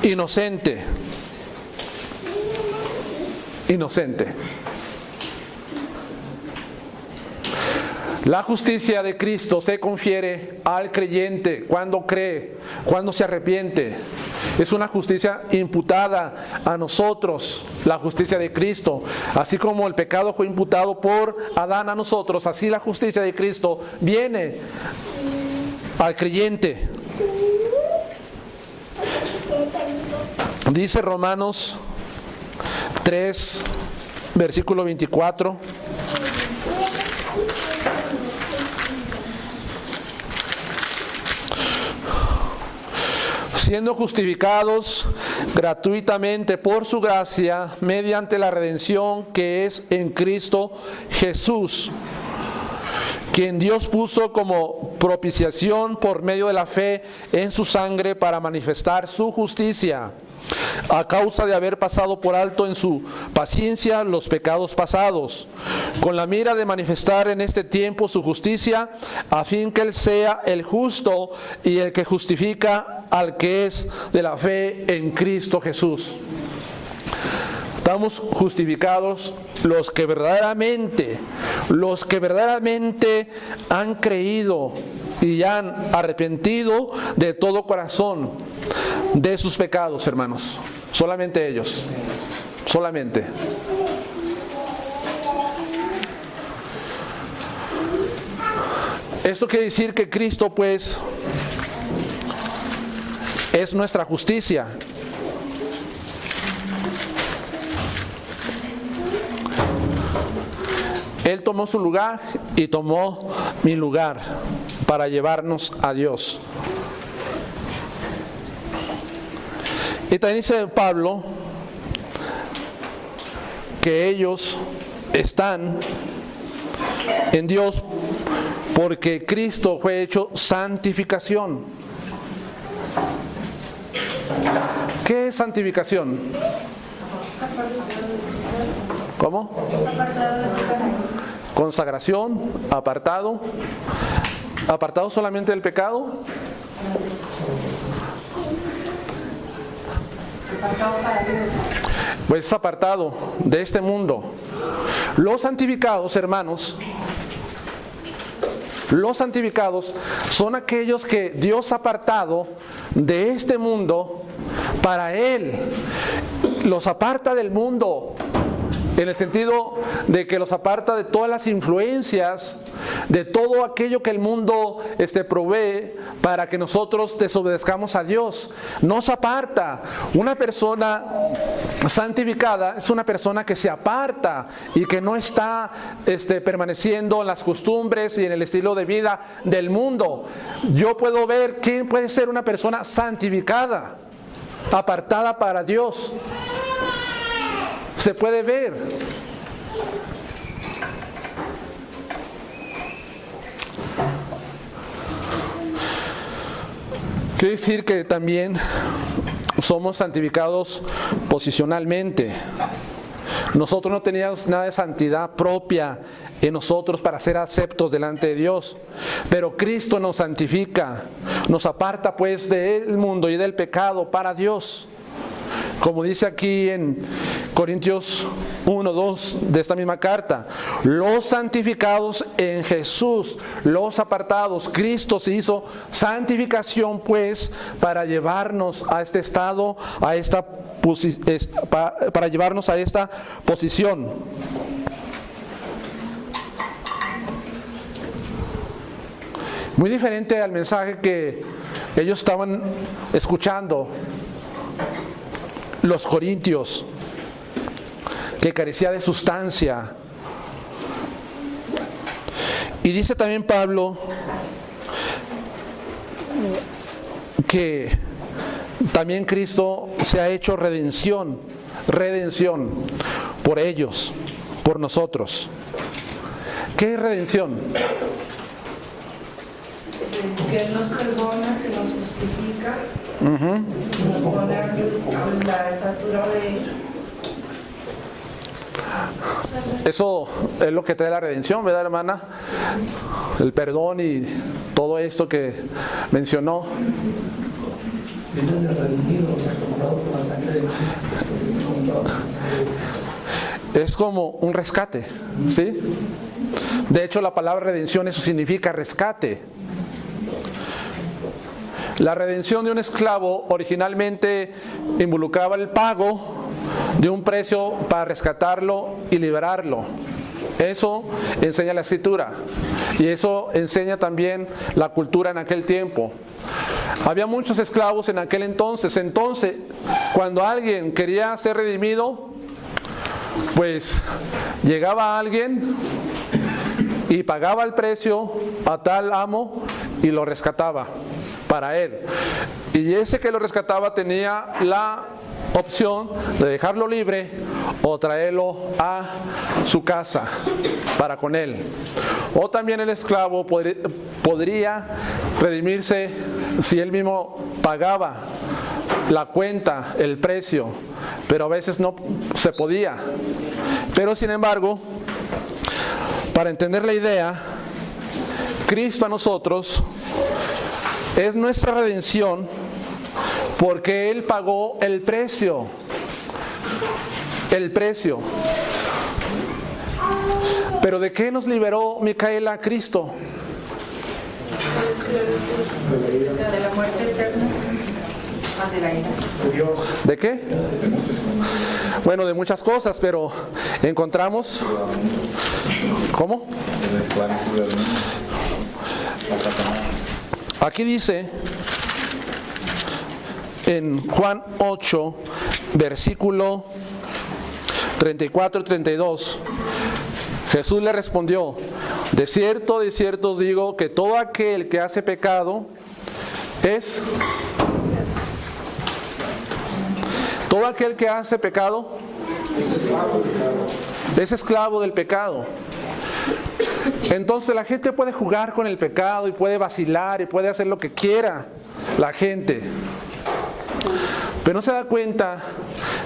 inocente. Inocente. La justicia de Cristo se confiere al creyente cuando cree, cuando se arrepiente. Es una justicia imputada a nosotros, la justicia de Cristo. Así como el pecado fue imputado por Adán a nosotros, así la justicia de Cristo viene al creyente. Dice Romanos 3, versículo 24. Siendo justificados gratuitamente por su gracia, mediante la redención que es en Cristo Jesús, quien Dios puso como propiciación por medio de la fe en su sangre para manifestar su justicia, a causa de haber pasado por alto en su paciencia los pecados pasados, con la mira de manifestar en este tiempo su justicia, a fin que Él sea el justo y el que justifica al que es de la fe en Cristo Jesús. Estamos justificados los que verdaderamente han creído y han arrepentido de todo corazón de sus pecados, hermanos. Solamente ellos. Solamente. Esto quiere decir que Cristo, pues, es nuestra justicia. Él tomó su lugar y tomó mi lugar para llevarnos a Dios. Y también dice Pablo que ellos están en Dios porque Cristo fue hecho santificación. ¿Qué es santificación? ¿Cómo? Consagración, apartado. ¿Apartado solamente del pecado? Pues es apartado de este mundo. Los santificados, hermanos, los santificados son aquellos que Dios ha apartado de este mundo para Él. Los aparta del mundo, en el sentido de que los aparta de todas las influencias, de todo aquello que el mundo provee para que nosotros desobedezcamos a Dios. Nos aparta. Una persona santificada es una persona que se aparta y que no está permaneciendo en las costumbres y en el estilo de vida del mundo. Yo puedo ver quién puede ser una persona santificada, apartada para Dios. Se puede ver. Quiere decir que también somos santificados posicionalmente. Nosotros no teníamos nada de santidad propia en nosotros para ser aceptos delante de Dios, pero Cristo nos santifica, nos aparta pues del mundo y del pecado para Dios. Como dice aquí en Corintios 1:2 de esta misma carta, los santificados en Jesús, los apartados, Cristo se hizo santificación pues para llevarnos a este estado, para llevarnos a esta posición. Muy diferente al mensaje que ellos estaban escuchando, los corintios, que carecía de sustancia. Y dice también Pablo que también Cristo se ha hecho redención por ellos, por nosotros. ¿Qué es redención? Que Él nos perdona, que nos justifica, nos pone a la estatura de Él. Eso es lo que trae la redención, ¿verdad, hermana? El perdón y todo esto que mencionó. Es como un rescate, ¿sí? De hecho, la palabra redención, eso significa rescate. La redención de un esclavo originalmente involucraba el pago de un precio para rescatarlo y liberarlo. Eso enseña la Escritura y eso enseña también la cultura en aquel tiempo. Había muchos esclavos en aquel entonces. Entonces, cuando alguien quería ser redimido, pues llegaba alguien y pagaba el precio a tal amo y lo rescataba para él. Y ese que lo rescataba tenía la opción de dejarlo libre o traerlo a su casa para con él. O también el esclavo podría redimirse si él mismo pagaba la cuenta, el precio, pero a veces no se podía. Pero sin embargo, para entender la idea, Cristo a nosotros es nuestra redención porque Él pagó el precio. El precio. ¿Pero de qué nos liberó Micaela Cristo? De la muerte eterna. De la ira. ¿De qué? Bueno, de muchas cosas, pero encontramos... ¿Cómo? Aquí dice en Juan 8, versículo 34 y 32, Jesús le respondió: de cierto os digo que todo aquel que hace pecado es... Todo aquel que hace pecado es esclavo del pecado. Entonces la gente puede jugar con el pecado y puede vacilar y puede hacer lo que quiera la gente, pero no se da cuenta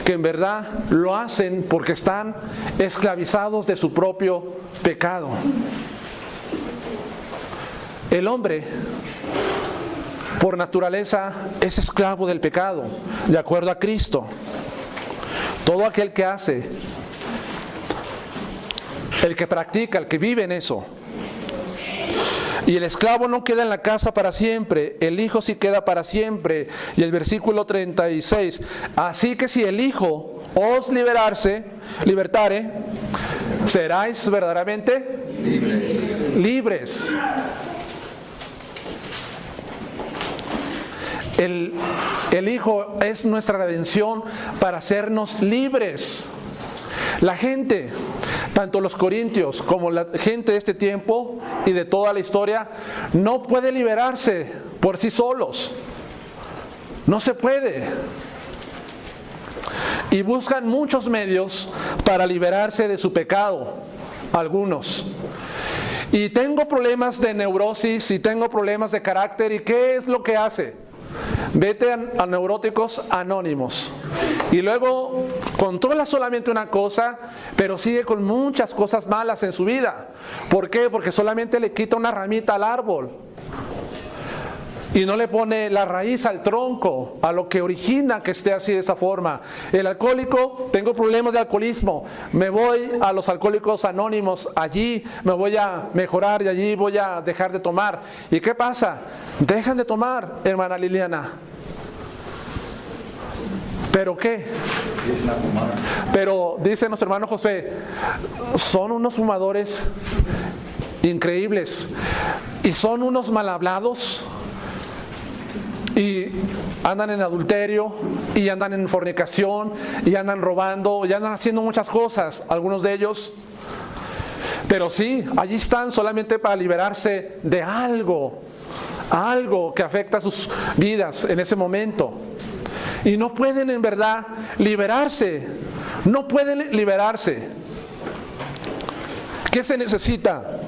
que en verdad lo hacen porque están esclavizados de su propio pecado. El hombre por naturaleza es esclavo del pecado, de acuerdo a Cristo. Todo aquel que hace, el que practica, el que vive en eso. Y el esclavo no queda en la casa para siempre, el hijo sí queda para siempre. Y el versículo 36, así que si el hijo os libertare, seráis verdaderamente libres. El Hijo es nuestra redención para hacernos libres. La gente, tanto los corintios como la gente de este tiempo y de toda la historia, no puede liberarse por sí solos. No se puede. Y buscan muchos medios para liberarse de su pecado, algunos. Y tengo problemas de neurosis y tengo problemas de carácter. ¿Y qué es lo que hace? Vete a Neuróticos Anónimos y luego controla solamente una cosa, pero sigue con muchas cosas malas en su vida. ¿Por qué? Porque solamente le quita una ramita al árbol y no le pone la raíz al tronco, a lo que origina que esté así de esa forma. El alcohólico, tengo problemas de alcoholismo, me voy a los Alcohólicos Anónimos, allí me voy a mejorar y allí voy a dejar de tomar. ¿Y qué pasa? Dejan de tomar, hermana Liliana. ¿Pero qué? Pero dice nuestro hermano José, son unos fumadores increíbles y son unos mal hablados. Y andan en adulterio, y andan en fornicación, y andan robando, y andan haciendo muchas cosas, algunos de ellos. Pero sí, allí están solamente para liberarse de algo que afecta a sus vidas en ese momento. Y no pueden en verdad liberarse, no pueden liberarse. ¿Qué se necesita?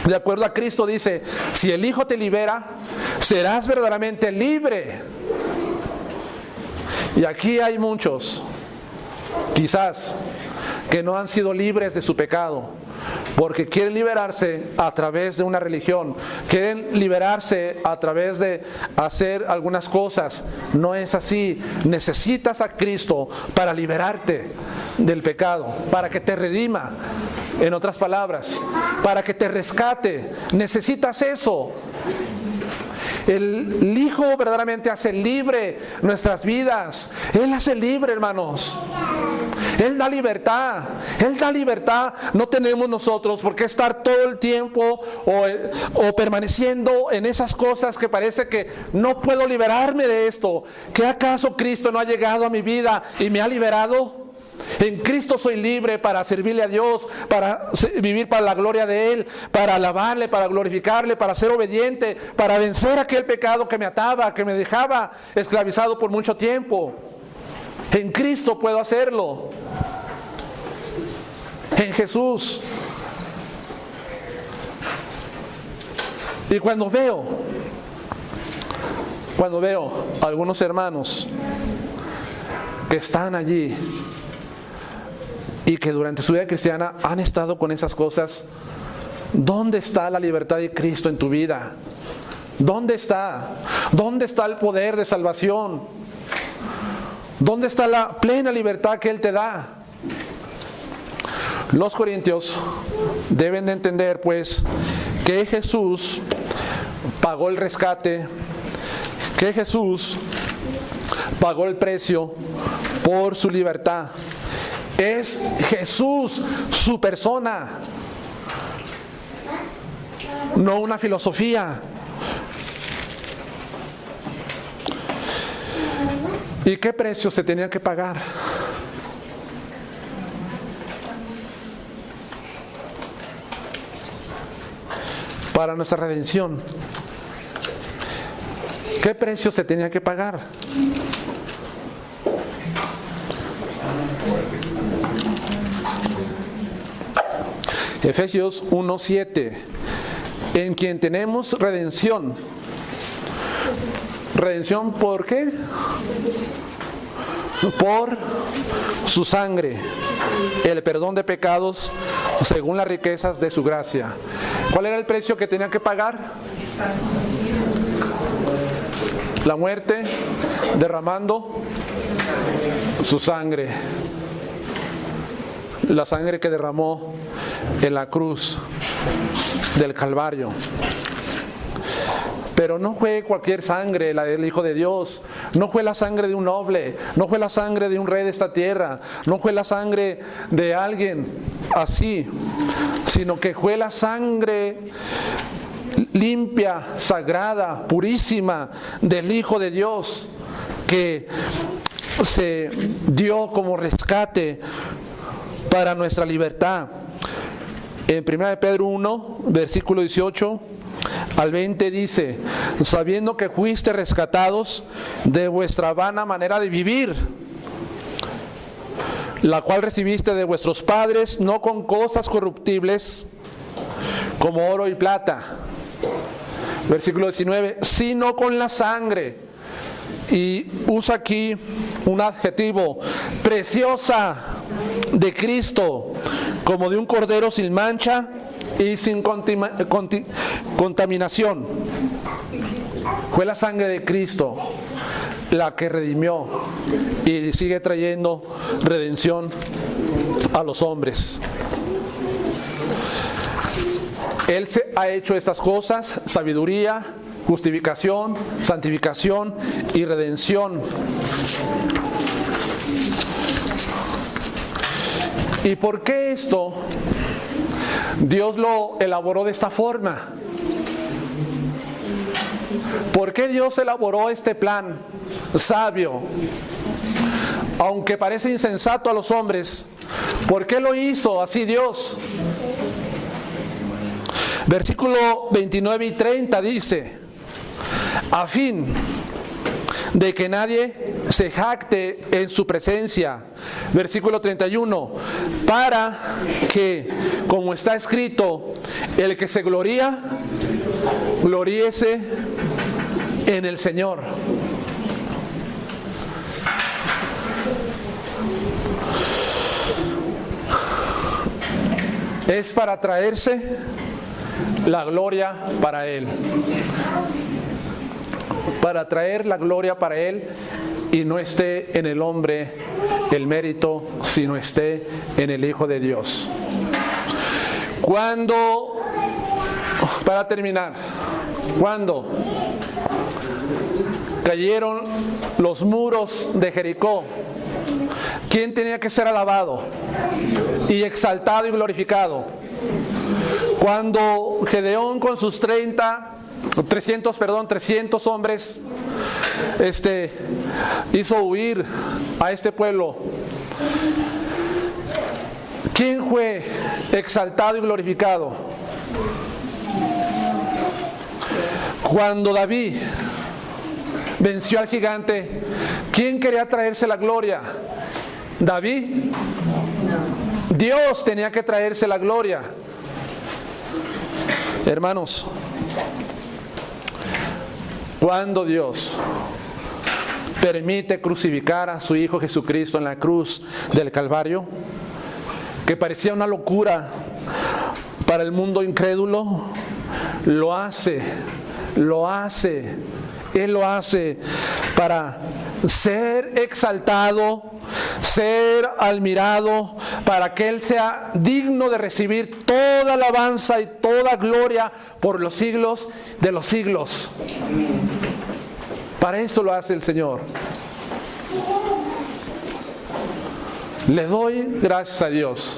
De acuerdo a Cristo dice, si el Hijo te libera, serás verdaderamente libre. Y aquí hay muchos, quizás, que no han sido libres de su pecado, porque quieren liberarse a través de una religión, quieren liberarse a través de hacer algunas cosas. No es así. Necesitas a Cristo para liberarte del pecado, para que te redima, en otras palabras, para que te rescate. Necesitas eso. El Hijo verdaderamente hace libre nuestras vidas. Él hace libre, hermanos. Él da libertad. Él da libertad. No tenemos nosotros por qué estar todo el tiempo o permaneciendo en esas cosas que parece que no puedo liberarme de esto. ¿Qué acaso Cristo no ha llegado a mi vida y me ha liberado? En Cristo soy libre para servirle a Dios, para vivir para la gloria de Él, para alabarle, para glorificarle, para ser obediente, para vencer aquel pecado que me ataba, que me dejaba esclavizado por mucho tiempo. En Cristo puedo hacerlo. En Jesús. Y cuando veo a algunos hermanos que están allí y que durante su vida cristiana han estado con esas cosas, ¿dónde está la libertad de Cristo en tu vida? ¿Dónde está? ¿Dónde está el poder de salvación? ¿Dónde está la plena libertad que Él te da? Los corintios deben de entender, pues, que Jesús pagó el rescate, que Jesús pagó el precio por su libertad. Es Jesús, su persona, no una filosofía. ¿Y qué precio se tenía que pagar? Para nuestra redención. ¿Qué precio se tenía que pagar? Efesios 1:7, en quien tenemos redención. ¿Redención por qué? Por su sangre, el perdón de pecados según las riquezas de su gracia. ¿Cuál era el precio que tenía que pagar? La muerte, derramando su sangre. La sangre que derramó en la cruz del Calvario. Pero no fue cualquier sangre la del Hijo de Dios. No fue la sangre de un noble. No fue la sangre de un rey de esta tierra. No fue la sangre de alguien así. Sino que fue la sangre limpia, sagrada, purísima del Hijo de Dios, que se dio como rescate para nuestra libertad. En 1 Pedro 1, versículo 18 al 20 dice: sabiendo que fuiste rescatados de vuestra vana manera de vivir, la cual recibiste de vuestros padres, no con cosas corruptibles como oro y plata. Versículo 19, sino con la sangre. Y usa aquí un adjetivo, preciosa, de Cristo, como de un cordero sin mancha y sin contaminación. Fue la sangre de Cristo la que redimió y sigue trayendo redención a los hombres. Él se ha hecho estas cosas: sabiduría, justificación, santificación y redención. ¿Y por qué esto Dios lo elaboró de esta forma? ¿Por qué Dios elaboró este plan sabio? Aunque parece insensato a los hombres, ¿por qué lo hizo así Dios? Versículo 29 y 30 dice: a fin de que nadie se jacte en su presencia. Versículo 31, para que, como está escrito, el que se gloría, gloríese en el Señor. Es para traerse la gloria para Él. Para traer la gloria para Él y no esté en el hombre el mérito, sino esté en el Hijo de Dios. Para terminar, cuando cayeron los muros de Jericó, ¿quién tenía que ser alabado y exaltado y glorificado? Cuando Gedeón con sus 300 hombres hizo huir a este pueblo, ¿quién fue exaltado y glorificado? Cuando David venció al gigante, ¿quién quería traerse la gloria? ¿David? Dios tenía que traerse la gloria. Hermanos, cuando Dios permite crucificar a su Hijo Jesucristo en la cruz del Calvario, que parecía una locura para el mundo incrédulo, lo hace. Él lo hace para ser exaltado, ser admirado, para que Él sea digno de recibir toda alabanza y toda gloria por los siglos de los siglos. Para eso lo hace el Señor. Le doy gracias a Dios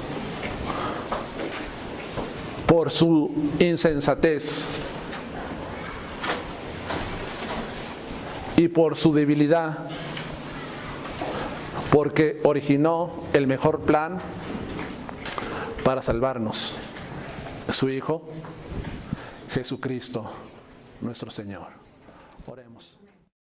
por su insensatez y por su debilidad, porque originó el mejor plan para salvarnos, su Hijo Jesucristo, nuestro Señor. Oremos.